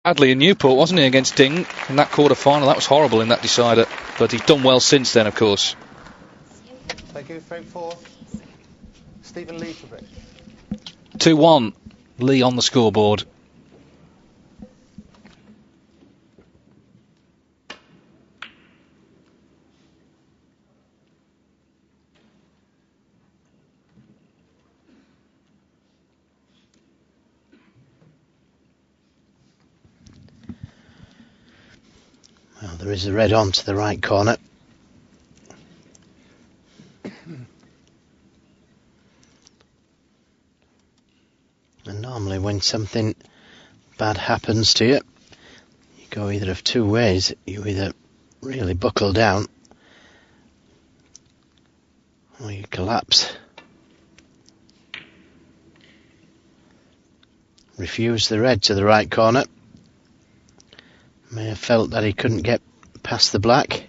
Badly in Newport, wasn't he, against Ding in that quarter-final? That was horrible in that decider, but he's done well since then, of course. Thank you. FRAME-4. Stephen Lee for British. 2-1. Lee on the scoreboard. Well, there is a red on to the right corner. And normally when something bad happens to you, you go either of two ways. You either really buckle down or you collapse. Refused the red to the right corner. May have felt that he couldn't get past the black.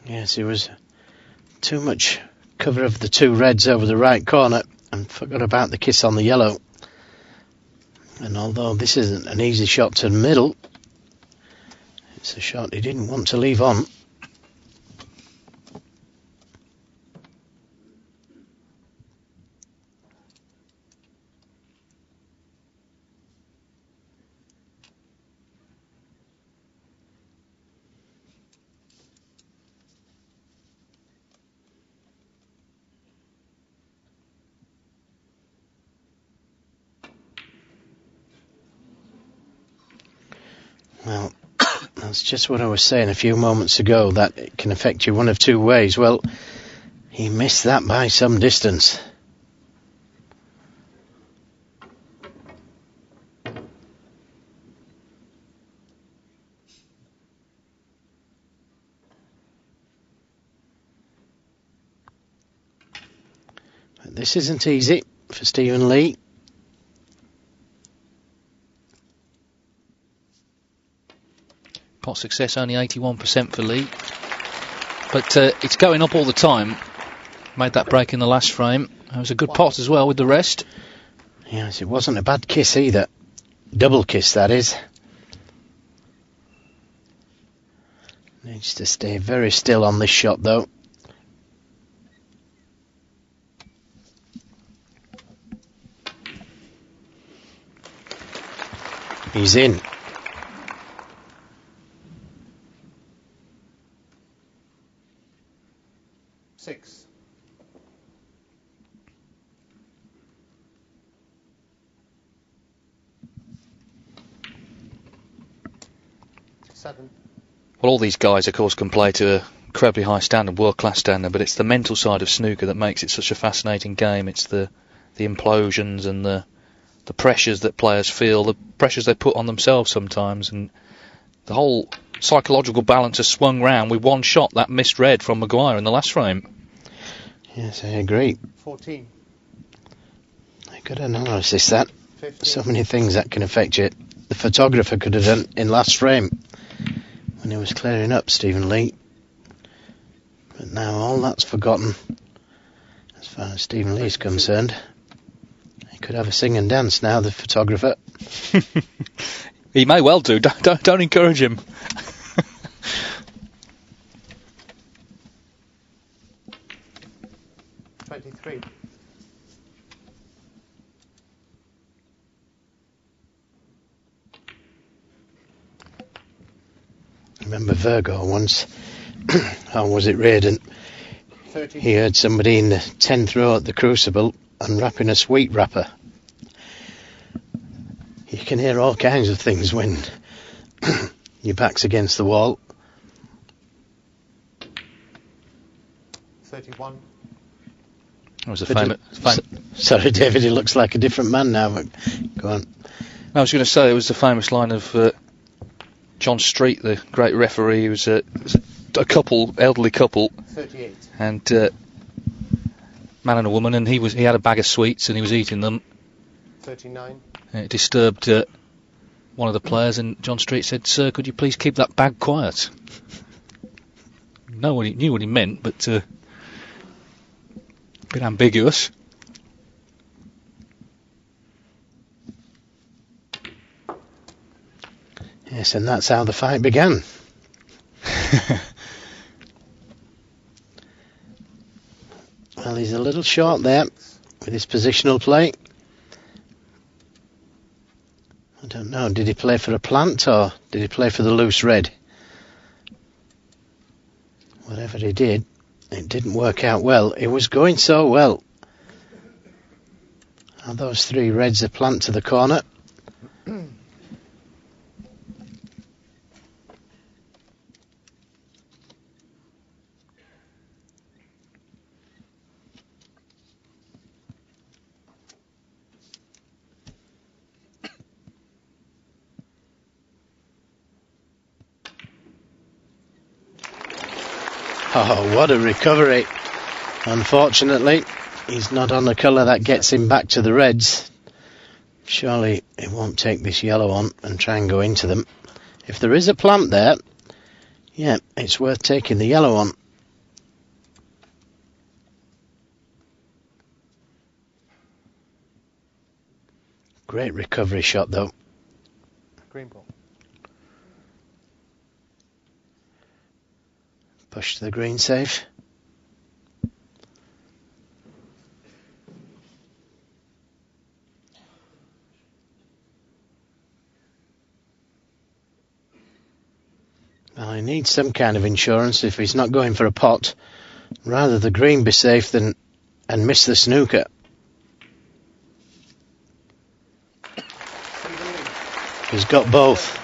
Yes, it was too much cover of the two reds over the right corner and forgot about the kiss on the yellow. And although this isn't an easy shot to the middle, it's a shot he didn't want to leave on. Well, that's just what I was saying a few moments ago, that it can affect you one of two ways. Well, he missed that by some distance. But this isn't easy for Stephen Lee. Pot success only 81% for Lee, but it's going up all the time. Made that break in the last frame. It was a good pot as well with the rest. Yes, it wasn't a bad kiss either. Double kiss, that is. Needs to stay very still on this shot though. He's in. Six. Seven. Well, all these guys, of course, can play to a incredibly high standard, world-class standard, but it's the mental side of snooker that makes it such a fascinating game. It's the implosions and the pressures that players feel, the pressures they put on themselves sometimes, and the whole psychological balance has swung round with one shot, that missed red from MAGUIRE in the last frame. Yes, I agree. 14. A good analysis, that. 15. So many things that can affect you. The photographer could have done in last frame when he was clearing up Stephen Lee. But now all that's forgotten as far as Stephen Lee's concerned. He could have a sing and dance now, the photographer. He may well do. Don't encourage him. Remember Virgo once, how was it, Reardon? 30. He heard somebody in the 10th row at the Crucible unwrapping a sweet wrapper. You can hear all kinds of things when your back's against the wall. 31. It was a But famous. Sorry, David, he looks like a different man now. But go on. I was going to say it was the famous line of John Street, the great referee. He was a couple, elderly couple, 38. and man and a woman, and he had a bag of sweets and he was eating them. 39. And it disturbed one of the players, and John Street said, "Sir, could you please keep that bag quiet?" No one knew what he meant, but a bit ambiguous. Yes, and that's how the fight began. Well, he's a little short there with his positional play. I don't know, did he play for a plant or did he play for the loose red? Whatever he did, it didn't work out well. It was going so well. Are those three reds a plant to the corner? Oh, what a recovery. Unfortunately, he's not on the colour that gets him back to the reds. Surely he won't take this yellow on and try and go into them. If there is a plant there, yeah, it's worth taking the yellow on. Great recovery shot though. Green ball. Push to the green safe. Well, he needs some kind of insurance if he's not going for a pot. Rather the green be safe than and miss the snooker. He's got both.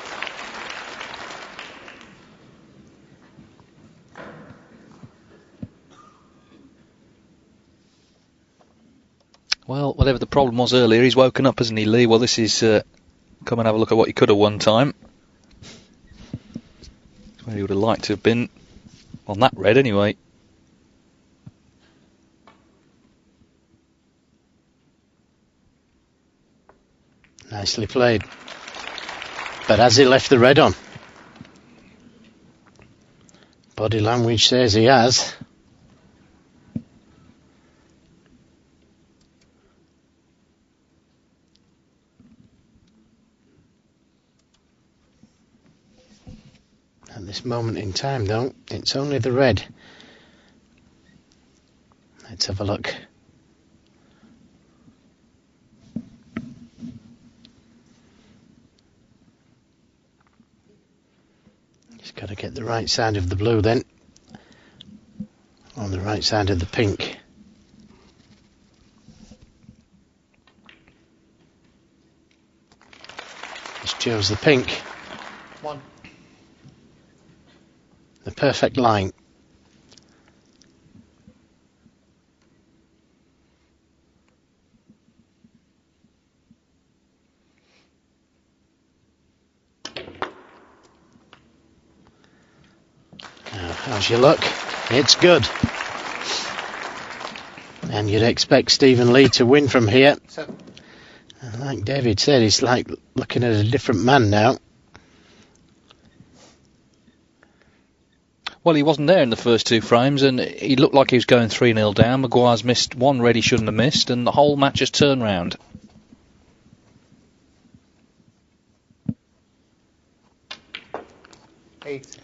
Well, whatever the problem was earlier, he's woken up, hasn't he, Lee? Well, this is come and have a look at what he could have won time. That's where he would have liked to have been on that red anyway. Nicely played. But has he left the red on? Body language says he has. At this moment in time, though, it's only the red. Let's have a look. He's got to get the right side of the blue then. On the right side of the pink. He's chose the pink. 1. The perfect line. Now, how's your luck? It's good. And you'd expect Stephen Lee to win from here. 7. And like David said, he's like looking at a different man now. Well, he wasn't there in the first two frames, and he looked like he was going 3-0 down. Maguire's missed one red he shouldn't have missed, and the whole match has turned round. 8.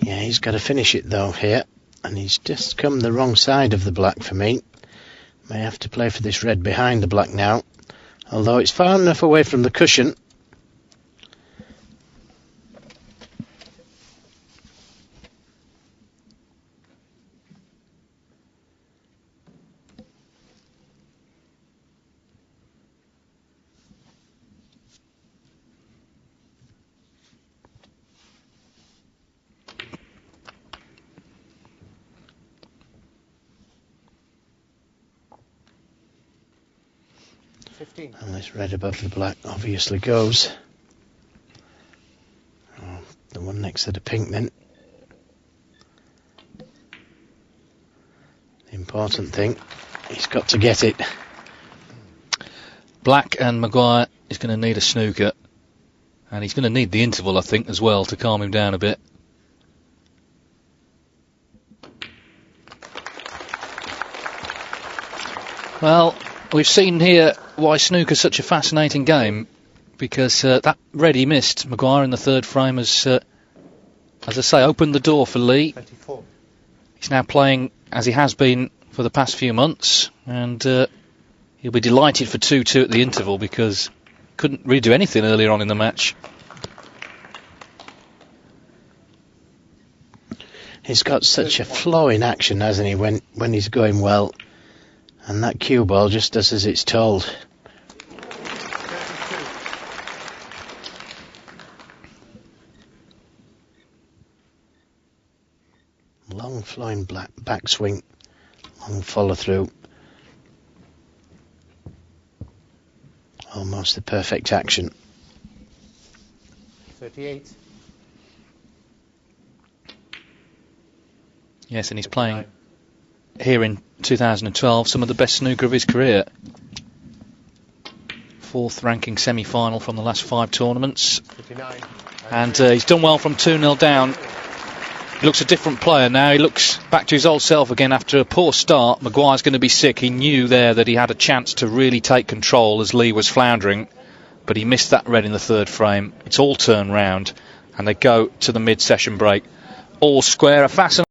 Yeah, he's got to finish it though here. And he's just come the wrong side of the black for me. May have to play for this red behind the black now. Although it's far enough away from the cushion. 15. And this red above the black obviously goes. Oh, the one next to the pink then. The important thing, he's got to get it. Black and Maguire is going to need a snooker. And he's going to need the interval, I think, as well, to calm him down a bit. Well, we've seen here why snooker's such a fascinating game, because that red he missed, Maguire in the third frame, has, as I say, opened the door for Lee. 24. He's now playing as he has been for the past few months, and he'll be delighted for 2-2 at the interval, because couldn't really do anything earlier on in the match. He's got such a flow in action, hasn't he, when he's going well. And that cue ball just does as it's told. 32. Long flowing backswing, long follow through. Almost the perfect action. 38. Yes, and he's playing here in 2012 some of the best snooker of his career. 4th ranking semi-final from the last 5 tournaments. 59. And he's done well from 2-0 down. He looks a different player now. He looks back to his old self again after a poor start. Maguire's going to be sick. He knew there that he had a chance to really take control as Lee was floundering, but he missed that red in the third frame. It's all turned round, and they go to the mid-session break. All square. A fascinating